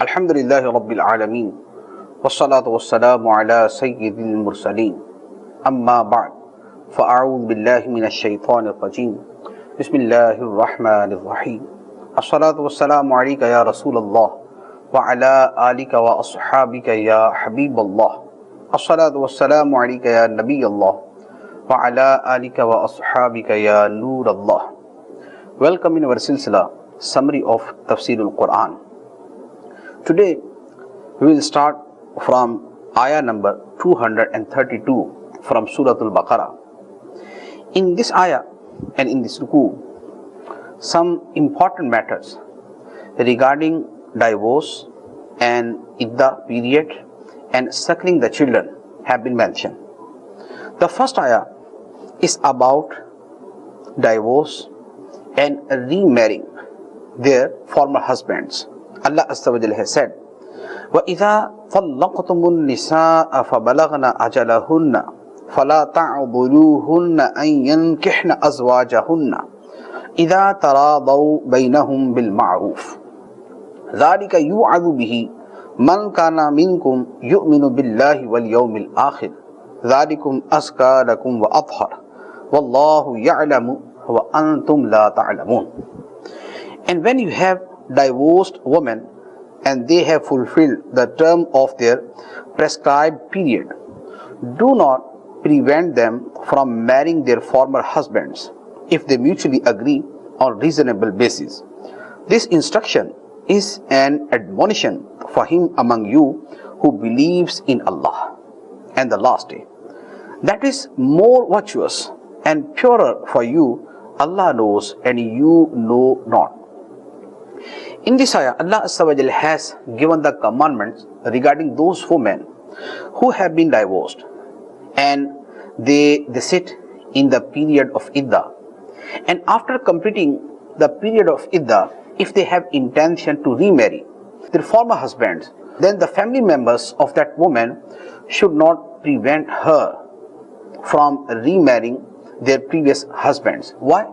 الحمدللہ رب العالمین والصلو والسلام علی سید المرسلین اما بعد فاعوذ باللہ من الشیطان الرجیم بسم اللہ الرحمن الرحیم الصلاة والسلام علیک یا رسول اللہ وعلی آلک واصحابک یا حبیب اللہ الصلاة والسلام علیک یا نبی اللہ وعلی آلک واصحابک یا نور اللہ. Welcome in our silsila summary of Tafseer al-Quran. Today we will start from ayah number 232 from Surah Al-Baqarah. In this ayah and in this ruku, some important matters regarding divorce and iddah period and suckling the children have been mentioned. The first ayah is about divorce and remarrying their former husbands. Allah Azza wa Jalla has said, وَإِذَا طَلَّقْتُمُ النِّسَاءَ فَبَلَغْنَ أَجَلَهُنَّ فَلَا تَعْضُلُوهُنَّ أَن يَنكِحْنَ أَزْوَاجَهُنَّ إِذَا تَرَاضَوْا بَيْنَهُم بِالْمَعْرُوفِ ذَلِكَ يُوعَظُ بِهِ مَنْ كَانَ مِنكُمْ يُؤْمِنُ بِاللَّهِ وَالْيَوْمِ الْآخِرِ ذَلِكُمْ أَزْكَىٰ لَكُمْ وَأَطْهَرُ وَاللَّهُ يَعْلَمُ وَأَنْتُمْ لَا تَعْلَمُونَ. And when you have divorced women and they have fulfilled the term of their prescribed period, do not prevent them from marrying their former husbands if they mutually agree on reasonable basis. This instruction is an admonition for him among you who believes in Allah and the last day. That is more virtuous and purer for you. Allah knows and you know not. In this ayah, Allah Azza wa Jalla has given the commandments regarding those women who have been divorced and they sit in the period of iddah, and after completing the period of iddah, if they have intention to remarry their former husbands, then the family members of that woman should not prevent her from remarrying their previous husbands. Why?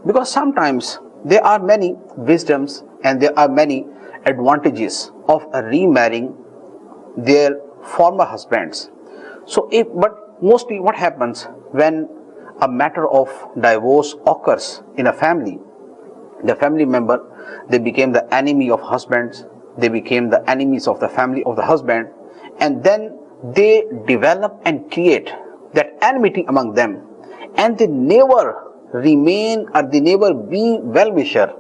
Because sometimes there are many wisdoms and there are many advantages of remarrying their former husbands. But mostly what happens when a matter of divorce occurs in a family, the family member, they became the enemy of husbands, they became the enemies of the family of the husband, and then they develop and create that enmity among them, and they never remain or they never be well-wisher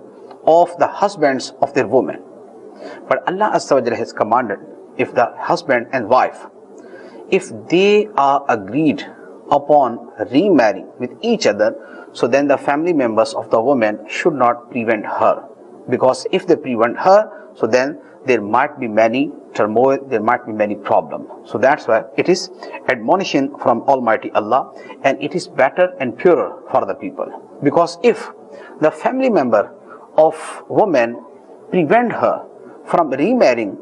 of the husbands of their women. But Allah Azza wa Jalla has commanded, if the husband and wife, if they are agreed upon remarrying with each other, so then the family members of the woman should not prevent her. Because if they prevent her, so then there might be many turmoil, there might be many problems. So that's why it is admonition from Almighty Allah, and it is better and purer for the people. Because if the family member of woman prevent her from remarrying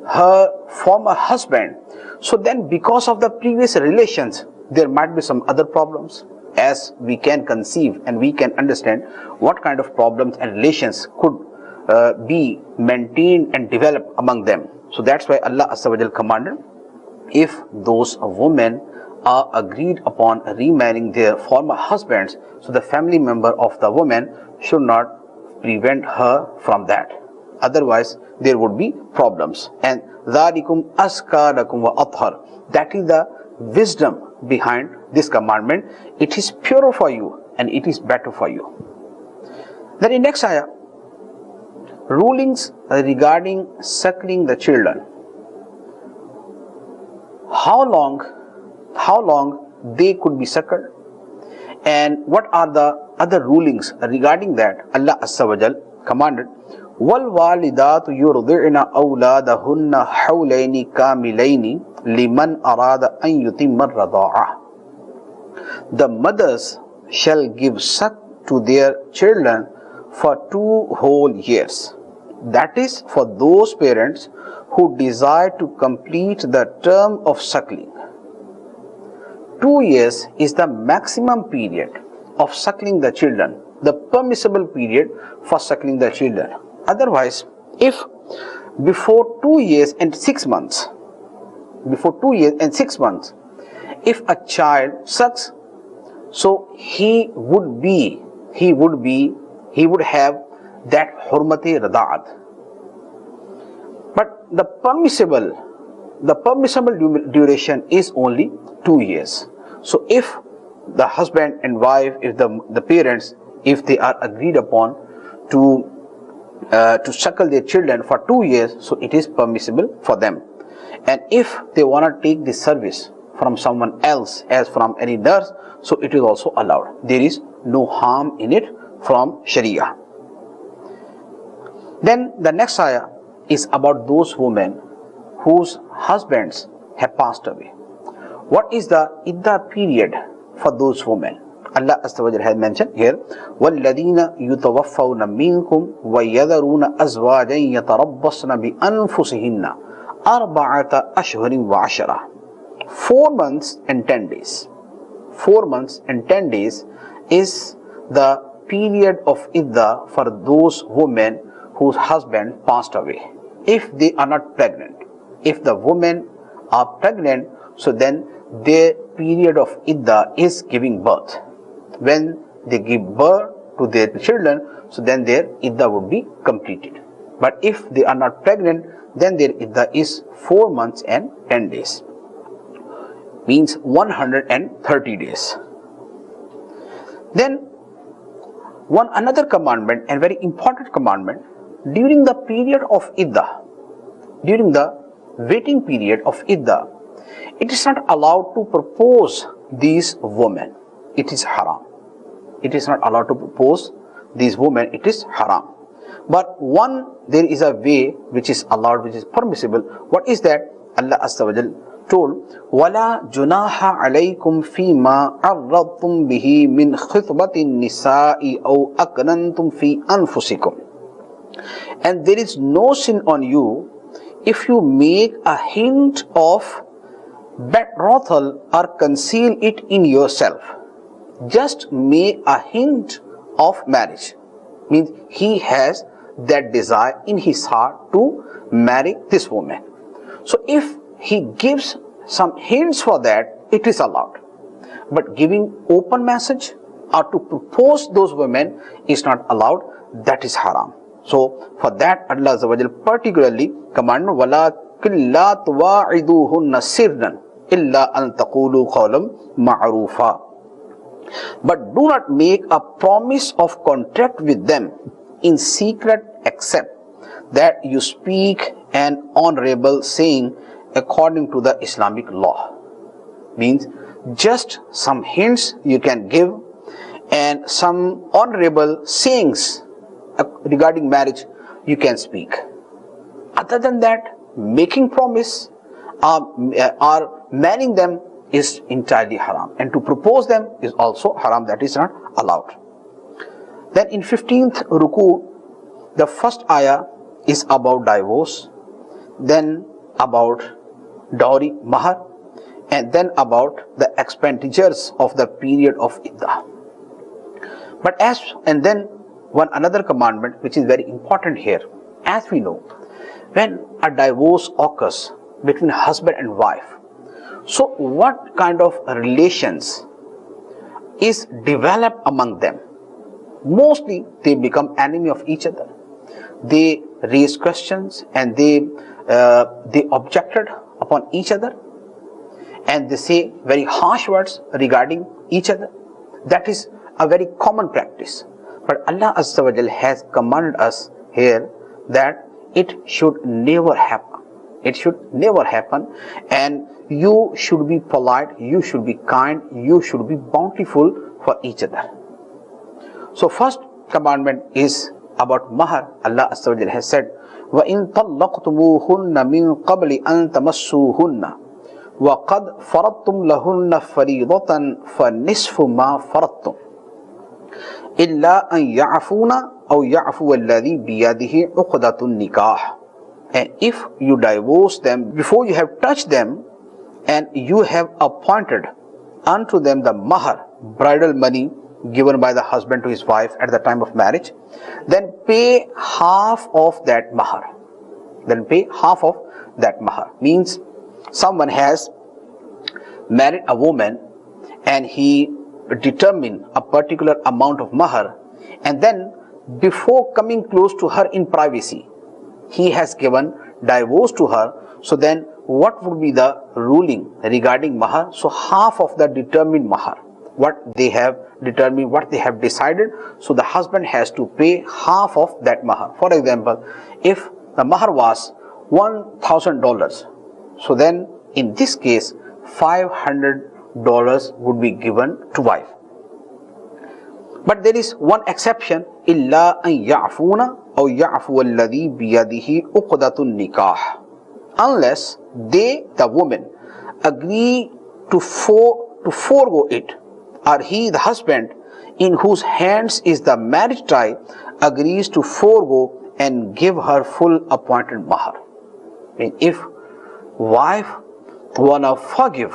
her former husband, so then because of the previous relations, there might be some other problems. As we can conceive and we can understand what kind of problems and relations could be maintained and developed among them. So that's why Allah Azza wa Jalla commanded, if those women are agreed upon remarrying their former husbands, so the family member of the woman should not prevent her from that. Otherwise there would be problems. And ذَلِكُمْ أَزْكَىٰ لَكُمْ وَأَطْهَرُ, that is the wisdom behind this commandment. It is purer for you and it is better for you. Then in next ayah, rulings regarding suckling the children. How long they could be suckled, and what are the other rulings regarding that. Allah Azza wa Jal commanded, وَالْوَالِدَاتُ يُرْضِعْنَ أَوْلَادَهُنَّ حَوْلَيْنِ كَامِلَيْنِ لِمَنْ أَرَادَ أَنْ يُتِمَّ الرَّضَاعَةَ. The mothers shall give suck to their children for 2 whole years. That is for those parents who desire to complete the term of suckling. 2 years is the maximum period of suckling the children, the permissible period for suckling the children. Otherwise, if before 2 years and 6 months, if a child sucks, so he would have that hurmati rada'at. But the permissible duration is only 2 years. So if the husband and wife, if the parents, if they are agreed upon to suckle their children for 2 years, so it is permissible for them. And if they want to take this service from someone else, as from any nurse, so it is also allowed. There is no harm in it from Sharia. Then the next ayah is about those women whose husbands have passed away. What is the iddah period for those women? Allah Azza wa Jalla has mentioned here, وَالَّذِينَ يُتَوَفَّوْنَ مِنْكُمْ وَيَذَرُونَ أَزْوَاجًا يَتَرَبَّصْنَ بِأَنفُسِهِنَّ أَرْبَعَةَ أَشْهُرٍ وَعَشْرًا. 4 months and 10 days. 4 months and 10 days is the period of iddah for those women whose husband passed away, if they are not pregnant. If the women are pregnant, so then their period of iddah is giving birth. When they give birth to their children, so then their iddah would be completed. But if they are not pregnant, then their iddah is 4 months and 10 days. Means 130 days. Then one another commandment, and very important commandment, during the period of iddah, during the waiting period of iddah, it is not allowed to propose these women. It is haram. It is not allowed to propose these women. It is haram. But there is a way which is allowed, which is permissible. What is that? Allah Azza wa Jalla told, وَلَا جُنَاحَ عَلَيْكُمْ فِي مَا عَرَّضْتُمْ بِهِ مِنْ خِطْبَةِ النِّسَاءِ أَوْ أَكْنَنْتُمْ فِي أَنفُسِكُمْ. And there is no sin on you if you make a hint of betrothal or conceal it in yourself. Just make a hint of marriage. Means he has that desire in his heart to marry this woman. So if he gives some hints for that, it is allowed. But giving open message or to propose those women is not allowed. That is haram. So for that, Allah Azza wa Jalla particularly commanded, وَلَكِنْ لَا تُوَاعِدُوهُنَّ سِرًّا إِلَّا أَن تَقُولُوا قَوْلًا مَعْرُوفًا. But do not make a promise of contract with them in secret, except that you speak an honorable saying according to the Islamic law. Means just some hints you can give and some honorable sayings regarding marriage you can speak. Other than that, making promise or marrying them is entirely haram, and to propose them is also haram. That is not allowed. Then in 15th ruku, the first ayah is about divorce, then about dowry, mahar, and then about the expenditures of the period of iddah. And then one another commandment which is very important here. As we know, when a divorce occurs between husband and wife, so what kind of relations is developed among them? Mostly they become enemy of each other. They raise questions and they objected upon each other, and they say very harsh words regarding each other. That is a very common practice. But Allah Azza wa Jalla has commanded us here that it should never happen. It should never happen, and you should be polite, you should be kind, you should be bountiful for each other. So first commandment is about mahar. Allah Azza wa Jalla has said, وَإِن طَلَّقْتُمُوهُنَّ مِن قَبْلِ أَن تَمَسُّوهُنَّ وَقَدْ فَرَضْتُمْ لَهُنَّ فَرِيضَةً فَنِصْفُ مَا فَرَضْتُمْ إِلَّا أَن يَعْفُونَ أَوْ يَعْفُوَ الَّذِي بِيَدِهِ عُقْدَةُ النِّكَاحِ. And if you divorce them before you have touched them, and you have appointed unto them the mahar, bridal money given by the husband to his wife at the time of marriage, then pay half of that mahar. then pay half of that mahar. Means someone has married a woman and he determined a particular amount of mahar, and then before coming close to her in privacy, he has given divorce to her. So then what would be the ruling regarding mahar? So half of the determined mahar, what they have determined, what they have decided, so the husband has to pay half of that mahar. For example, if the mahar was $1,000, so then in this case $500 would be given to wife. But there is one exception, إِلَّا أَن يَعْفُونَ أَوْ يَعْفُوَ الَّذِي بِيَدِهِ عُقْدَةُ النِّكَاحِ, unless they, the woman, agree to forego it, or he, the husband, in whose hands is the marriage tie, agrees to forego and give her full appointed mahar. And if wife wanna forgive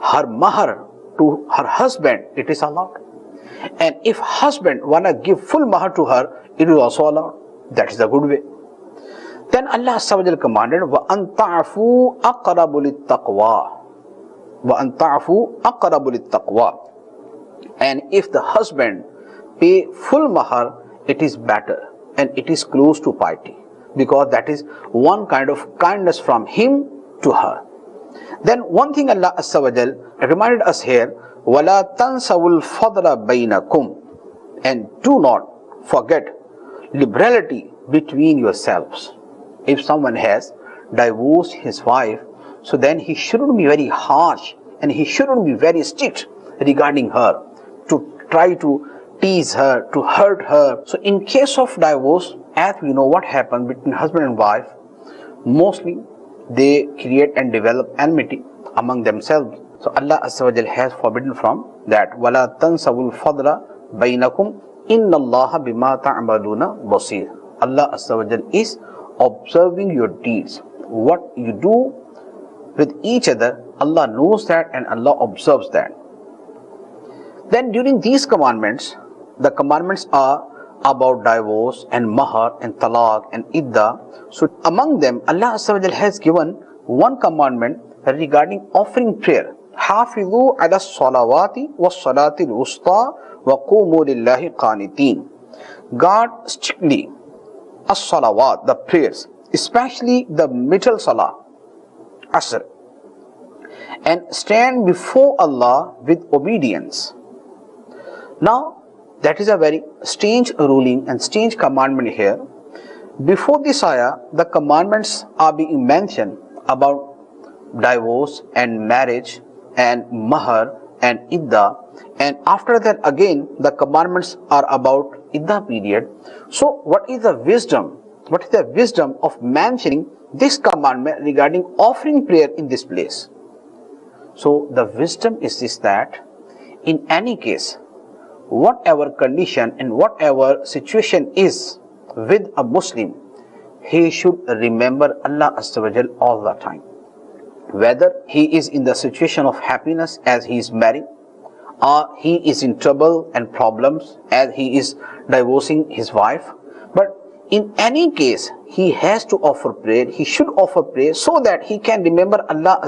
her mahar to her husband, it is allowed. And if husband wanna give full mahar to her, it is also allowed. That is the good way. Then Allah Subhanahu commanded, وَأَن تَعْفُوا أَقْرَبُ لِلتَّقْوَى وَأَن تَعْفُوا أَقْرَبُ لِلتَّقْوَى. And if the husband pay full mahar, it is better and it is close to piety, because that is one kind of kindness from him to her. Then one thing Allah Subhanahu reminded us here, وَلَا تَنْسَوُا الْفَضْلَ بَيْنَكُمْ, and do not forget liberality between yourselves. If someone has divorced his wife, so then he shouldn't be very harsh and he shouldn't be very strict regarding her, to try to tease her, to hurt her. So in case of divorce, as we know what happens between husband and wife, mostly they create and develop enmity among themselves. So Allah has forbidden from that. وَلَا تَنْسَوُا الْفَضْلَ بَيْنَكُمْ إِنَّ اللَّهَ بِمَا تَعْمَلُونَ بَصِيرٌ. Allah is observing your deeds. What you do with each other, Allah knows that and Allah observes that. Then during these commandments, the commandments are about divorce and mahar and talaq and iddah. So among them, Allah has given one commandment regarding offering prayer. حافظوا على الصلوات والصلاة الوسطى وقوموا لله قانتين. Guard strictly as-salawat, the prayers, especially the middle salah, asr, and stand before Allah with obedience. Now, that is a very strange ruling and strange commandment here. Before this ayah, the commandments are being mentioned about divorce and marriage and mahar and iddah, and after that again the commandments are about iddah period. So what is the wisdom? What is the wisdom of mentioning this commandment regarding offering prayer in this place? So the wisdom is this, that in any case, whatever condition and whatever situation is with a Muslim, he should remember Allah all the time. Whether he is in the situation of happiness as he is married, or he is in trouble and problems as he is divorcing his wife, but in any case he has to offer prayer. He should offer prayer so that he can remember Allah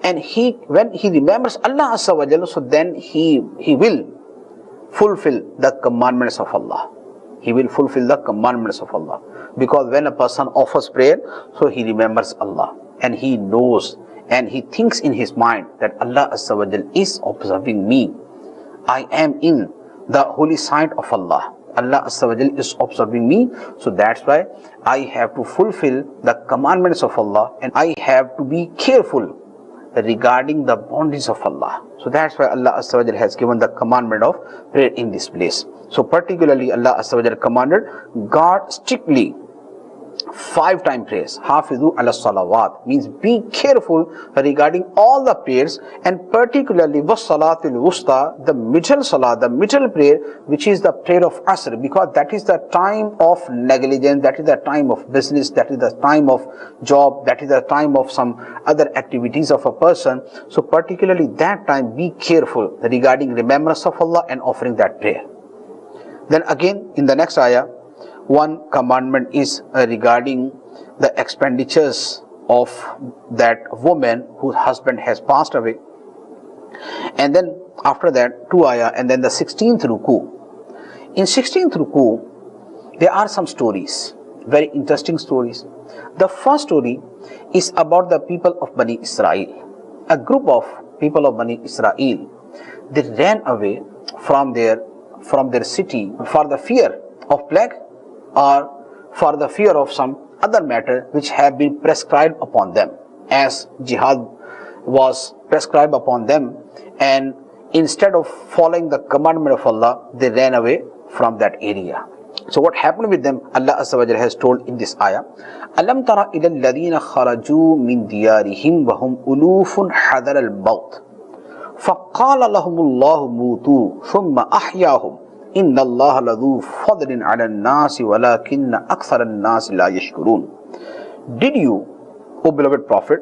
and when he remembers Allah so then he will fulfill the commandments of Allah. He will fulfill the commandments of Allah, because when a person offers prayer, so he remembers Allah and he knows and he thinks in his mind that Allah is observing me. I am in the holy sight of Allah. Allah is observing me, so that's why I have to fulfill the commandments of Allah and I have to be careful regarding the boundaries of Allah. So that's why Allah has given the commandment of prayer in this place. So particularly Allah commanded, guard strictly 5-time prayers. Hafizu ala salawat means be careful regarding all the prayers, and particularly was-salatil wusta, the middle salah, the middle prayer, which is the prayer of asr, because that is the time of negligence, that is the time of business, that is the time of job, that is the time of some other activities of a person. So particularly that time, be careful regarding remembrance of Allah and offering that prayer. Then again in the next ayah, one commandment is regarding the expenditures of that woman whose husband has passed away. And then after that 2 ayah, and then the 16th ruku. In 16th ruku, there are some stories, very interesting stories. The first story is about the people of Bani Israel. A group of people of Bani Israel, they ran away from their city for the fear of plague or for the fear of some other matter which have been prescribed upon them, as jihad was prescribed upon them, and instead of following the commandment of Allah, they ran away from that area. So what happened with them, Allah Azza wa Jalla has told in this ayah, Alam tara ila alladhina kharaju min diyarihim wa hum ulufun hadar al-maut faqala lahumullahu mutu thumma ahyahum inna Allah ladhu fadlin ala an-nasi walakinna akthara an-nasi la yashkurun. Did you, O beloved Prophet,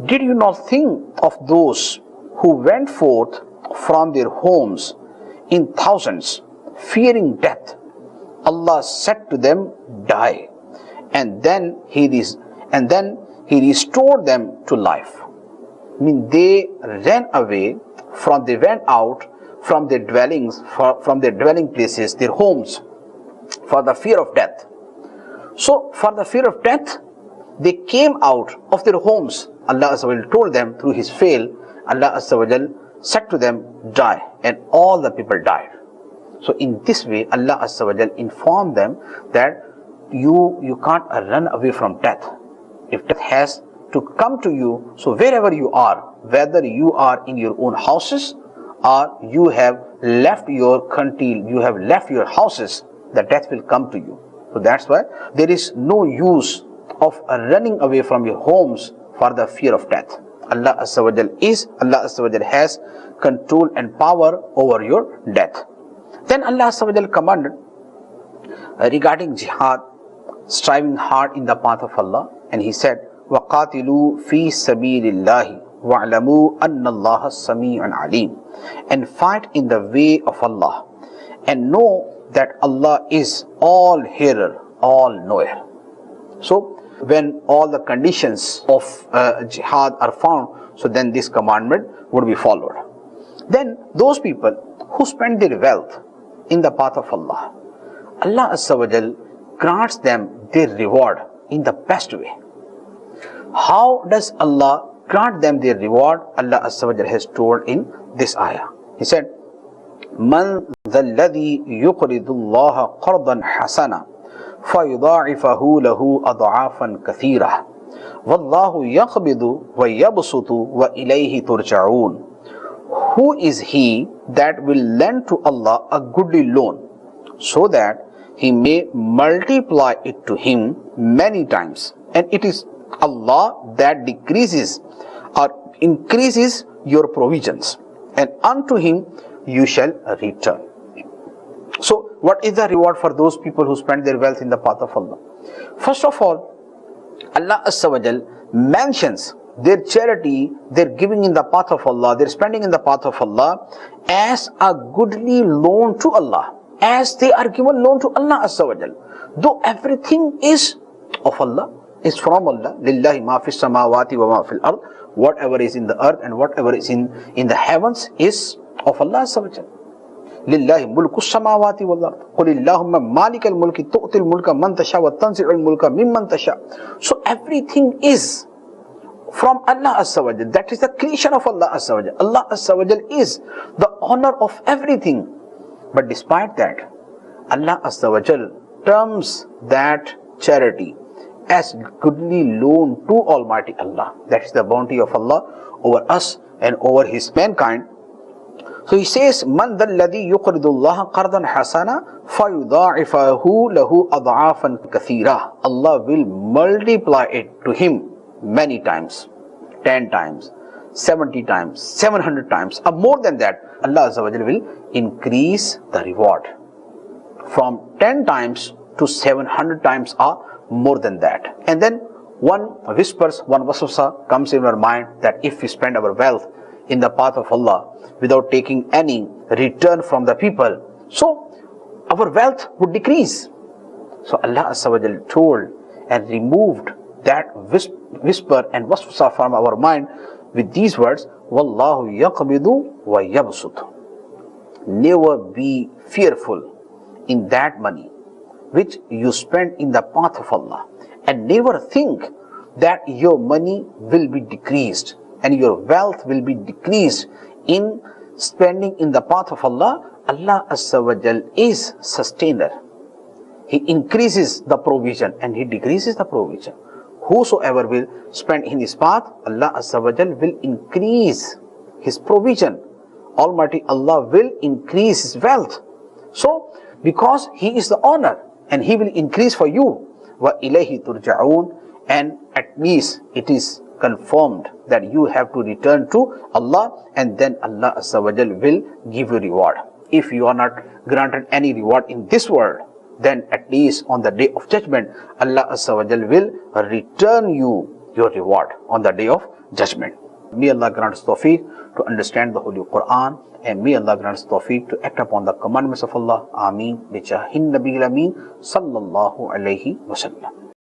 did you not think of those who went forth from their homes in thousands, fearing death? Allah said to them, die, and then He restored them to life. I mean, they ran away from, they went out from their dwellings, from their dwelling places, their homes, for the fear of death. So, for the fear of death, they came out of their homes. Allah Azza wa Jalla told them through His fail. Allah Azza wa Jalla said to them, die, and all the people died. So in this way, Allah Azza wa Jalla informed them that you can't run away from death. If death has to come to you, so wherever you are, whether you are in your own houses or you have left your country, you have left your houses, the death will come to you. So that's why there is no use of running away from your homes for the fear of death. Allah Azza wa Jalla has control and power over your death. Then Allah Azza wa Jalla commanded regarding jihad, striving hard in the path of Allah, and He said, وَقَاتِلُوا فِي سَبِيلِ اللَّهِ وَاعْلَمُوا أَنَّ اللَّهَ سَمِيعٌ عَلِيمٌ. And fight in the way of Allah, and know that Allah is all hearer, all knower. So when all the conditions of jihad are found, so then this commandment would be followed. Then those people who spend their wealth in the path of Allah, Allah Azza wa Jal grants them their reward in the best way. How does Allah grant them their reward? Allah Azza wa Jal has told in this ayah. He said, Man dhalladhi yuqridu Allah qardan hasana فَيُضَاعِفَهُ لَهُ أَضْعَافًا كَثِيرًا وَاللَّهُ يَقْبِضُ وَيَبْسُطُ وَإِلَيْهِ تُرْجَعُونَ. Who is he that will lend to Allah a goodly loan, so that He may multiply it to him many times? And it is Allah that decreases or increases your provisions, and unto Him you shall return. So what is the reward for those people who spend their wealth in the path of Allah? First of all, Allah Azza wa Jal mentions their charity, their giving in the path of Allah, their spending in the path of Allah as a goodly loan to Allah, as they are given loan to Allah Azza wa Jal. Though everything is of Allah, is from Allah, lillahi ma fis samawati wa ma fil ard, whatever is in the earth and whatever is in the heavens is of Allah Azza wa Jal. Lillahi mulku samawati wal ard. Qul Allahumma malikal mulki tu'til mulka man tasha wa tanzi'ul mulka mimman tasha. So everything is from Allah Azza wa Jal. That is the creation of Allah Azza wa Jal. Allah Azza wa Jal is the owner of everything. But despite that, Allah Azza wa Jal terms that charity as goodly loan to Almighty Allah. That is the bounty of Allah over us and over His mankind. So He says, Man dhalladhi yuqridu Allah qardan hasana fayudha'ifahu lahu ad'afan kathira. Allah will multiply it to him many times, 10 times, 70 times, 700 times, or more than that. Allah Azza wa Jalla will increase the reward from 10 times to 700 times or more than that. And then one whispers, one waswasa comes in our mind that if we spend our wealth in the path of Allah without taking any return from the people, so our wealth would decrease. So Allah Azza wa Jalla told and removed that whisper and waswasa from our mind with these words, Wallahu yaqbidu wa yabsut. Never be fearful in that money which you spend in the path of Allah, and never think that your money will be decreased and your wealth will be decreased in spending in the path of Allah. Allah Azza wa Jal is sustainer. He increases the provision and He decreases the provision. Whosoever will spend in His path, Allah Azza wa Jal will increase His provision. Almighty Allah will increase His wealth. So, because He is the owner and He will increase for you, وَإِلَيْهِ تُرْجَعُونَ, and at least it is confirmed that you have to return to Allah, and then Allah Azza wa Jal will give you reward. If you are not granted any reward in this world, then at least on the day of judgment, Allah Azza wa Jal will return you your reward on the day of judgment. May Allah grant us tawfiq to understand the Holy Quran, and may Allah grant us tawfiq to act upon the commandments of Allah. Ameen. Bi jahin Nabil Ameen. Sallallahu alayhi wa sallam.